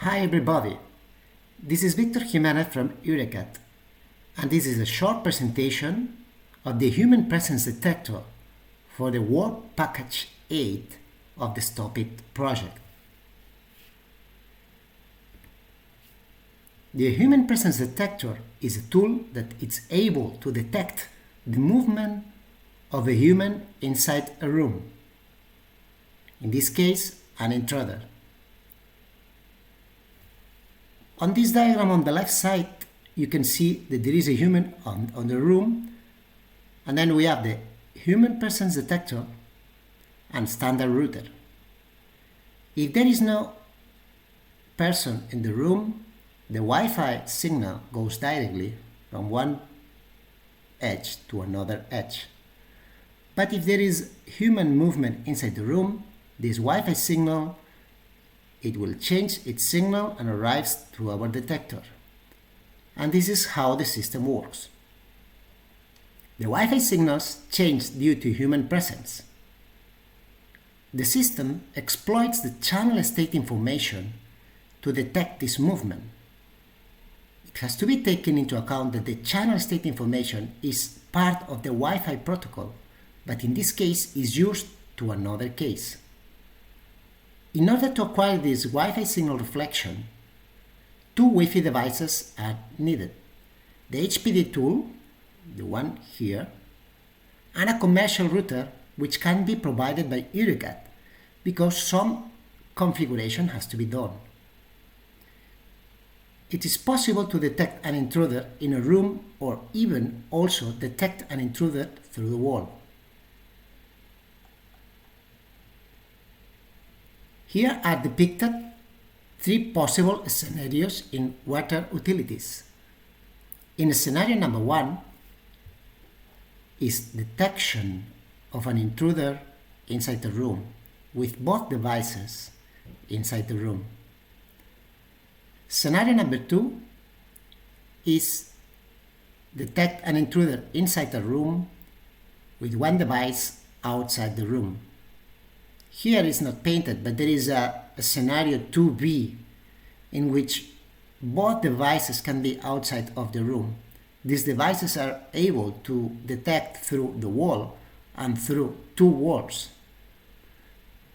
Hi everybody, this is Victor Jimenez from Eurecat, and this is a short presentation of the Human Presence Detector for the Work Package 8 of the Stop It project. The Human Presence Detector is a tool that is able to detect the movement of a human inside a room, in this case, an intruder. On this diagram on the left side, you can see that there is a human on the room, and then we have the Human Presence Detector and standard router. If there is no person in the room, the Wi-Fi signal goes directly from one edge to another edge. But if there is human movement inside the room, this Wi-Fi signal it will change its signal and arrives to our detector. And this is how the system works. The Wi-Fi signals change due to human presence. The system exploits the channel state information to detect this movement. It has to be taken into account that the channel state information is part of the Wi-Fi protocol, but in this case is used to another case. In order to acquire this Wi-Fi signal reflection, two Wi-Fi devices are needed. The HPD tool, the one here, and a commercial router which can be provided by Eurecat because some configuration has to be done. It is possible to detect an intruder in a room or even also detect an intruder through the wall. Here are depicted three possible scenarios in water utilities. In scenario number 1 is detection of an intruder inside the room with both devices inside the room. Scenario number 2 is detect an intruder inside the room with one device outside the room. Here is not painted, but there is a scenario 2B in which both devices can be outside of the room. These devices are able to detect through the wall and through two walls.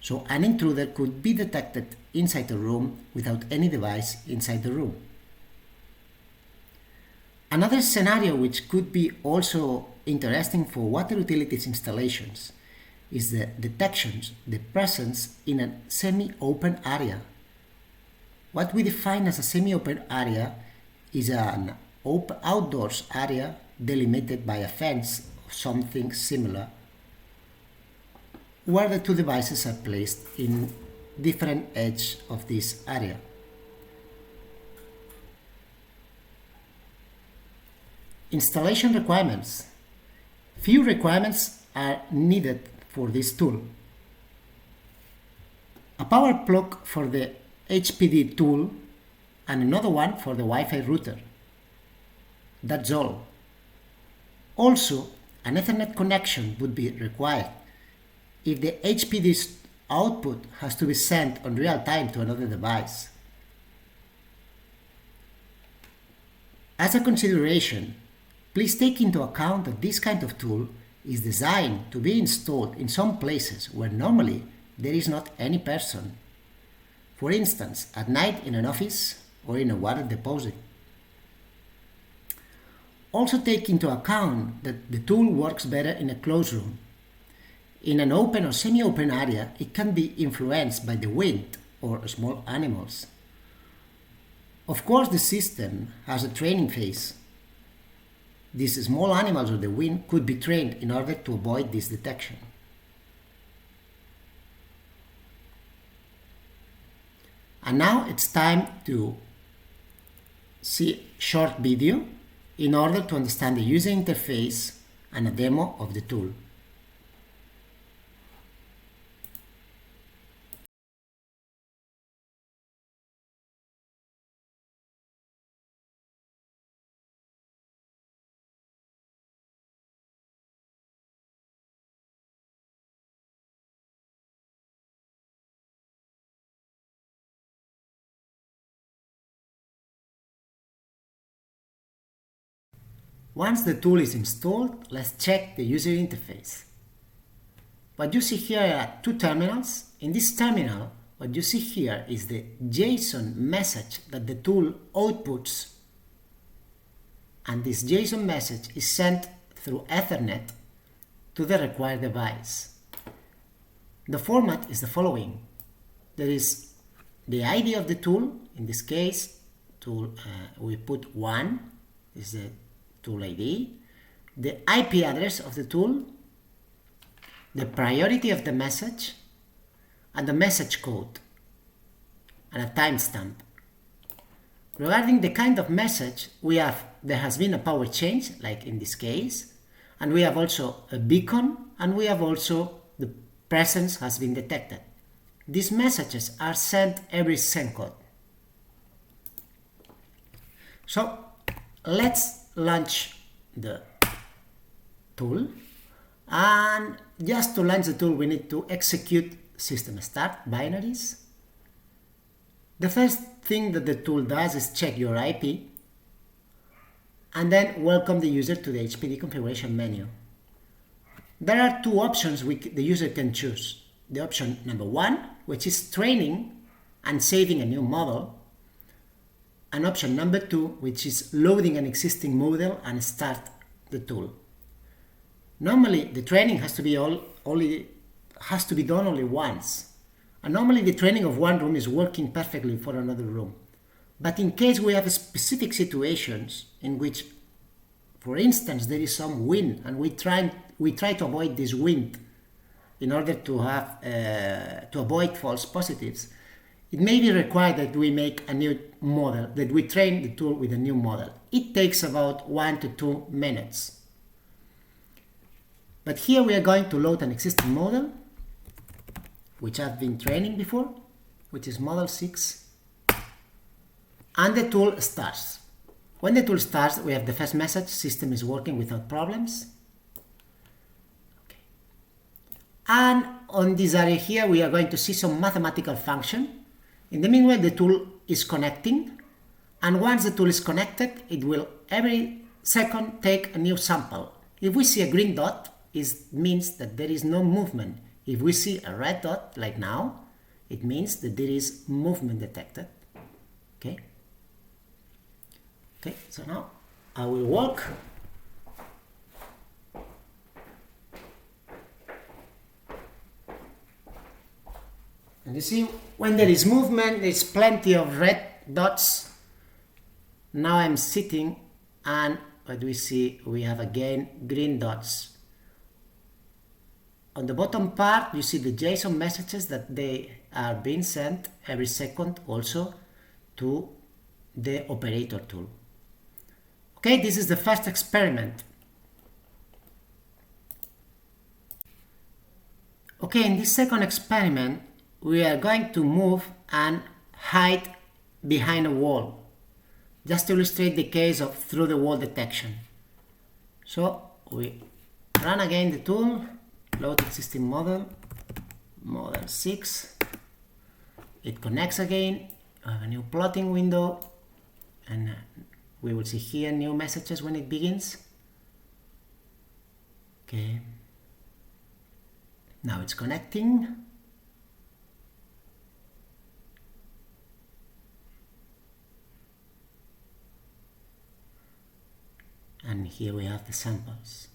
So an intruder could be detected inside the room without any device inside the room. Another scenario which could be also interesting for water utilities installations is the presence in a semi-open area. What we define as a semi-open area is an outdoors area delimited by a fence or something similar, where the two devices are placed in different edges of this area. Installation requirements. Few requirements are needed for this tool. A power plug for the HPD tool and another one for the Wi-Fi router. That's all. Also, an Ethernet connection would be required if the HPD's output has to be sent on real time to another device. As a consideration, please take into account that this kind of tool is designed to be installed in some places where normally there is not any person. For instance, at night in an office or in a water deposit. Also take into account that the tool works better in a closed room. In an open or semi-open area, it can be influenced by the wind or small animals. Of course, the system has a training phase. These small animals or the wind could be trained in order to avoid this detection. And now it's time to see a short video in order to understand the user interface and a demo of the tool. Once the tool is installed, let's check the user interface. What you see here are two terminals. In this terminal, what you see here is the JSON message that the tool outputs, and this JSON message is sent through Ethernet to the required device. The format is the following. There is the ID of the tool. In this case, we put 1 is the tool ID, the IP address of the tool, the priority of the message, and the message code, and a timestamp. Regarding the kind of message, there has been a power change, like in this case, and we have also a beacon, and we have also the presence has been detected. These messages are sent every second. So let's launch the tool, and just to launch the tool we need to execute system start binaries. The first thing that the tool does is check your IP and then welcome the user to the HPD configuration menu. There are two options the user can choose. The option number 1, which is training and saving a new model, and option number 2, which is loading an existing model and start the tool. Normally the training has to be done only once, and normally the training of one room is working perfectly for another room. But in case we have specific situations in which, for instance, there is some wind and we try to avoid this wind in order to avoid false positives, it may be required that we make a new model, that we train the tool with a new model. It takes about 1 to 2 minutes. But here we are going to load an existing model, which I've been training before, which is model 6, and the tool starts. When the tool starts, we have the first message, system is working without problems. Okay. And on this area here, we are going to see some mathematical function. In the meanwhile, the tool is connecting, and once the tool is connected, it will every second take a new sample. If we see a green dot, it means that there is no movement. If we see a red dot, like now, it means that there is movement detected. Okay? Okay, so now I will walk. And you see, when there is movement, there's plenty of red dots. Now I'm sitting, and what do we see? We have again green dots. On the bottom part, you see the JSON messages that they are being sent every second also to the operator tool. Okay, this is the first experiment. Okay, in this second experiment, we are going to move and hide behind a wall, just to illustrate the case of through the wall detection. So we run again the tool, load existing model, model 6. It connects again, I have a new plotting window, and we will see here new messages when it begins. Okay. Now it's connecting. And here we have the samples.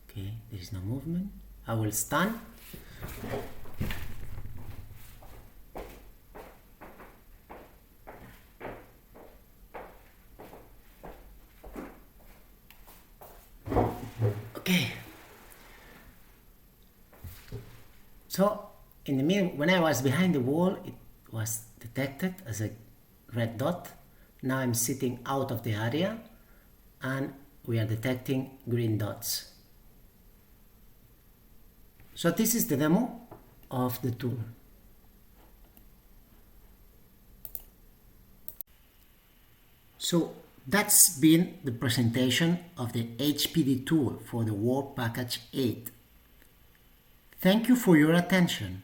Okay, there is no movement. I will stun. Okay. So in the middle, when I was behind the wall, it was detected as a red dot. Now I'm sitting out of the area and we are detecting green dots. So this is the demo of the tool. So that's been the presentation of the HPD tool for the Work Package 8. Thank you for your attention.